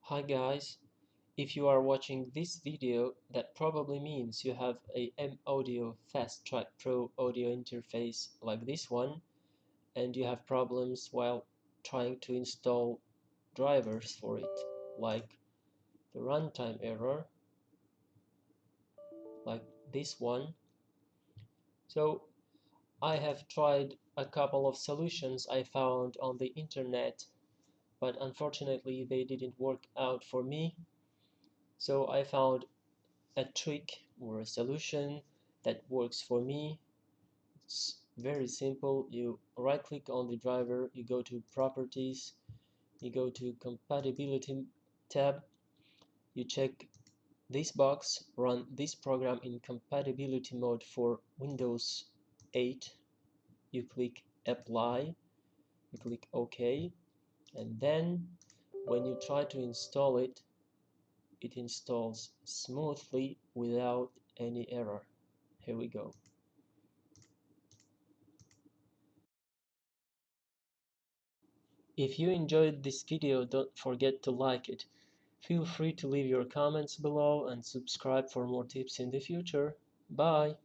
Hi guys, if you are watching this video, that probably means you have a M-Audio Fast Track Pro audio interface like this one, and you have problems while trying to install drivers for it, like the runtime error, like this one. So I have tried a couple of solutions I found on the internet, but unfortunately they didn't work out for me. So I found a trick or a solution that works for me. It's very simple. You right click on the driver, you go to properties, you go to compatibility tab, you check this box, run this program in compatibility mode for Windows 8, you click apply, you click OK, and then when you try to install it, it installs smoothly without any error. Here we go. If you enjoyed this video, don't forget to like it. Feel free to leave your comments below and subscribe for more tips in the future. Bye!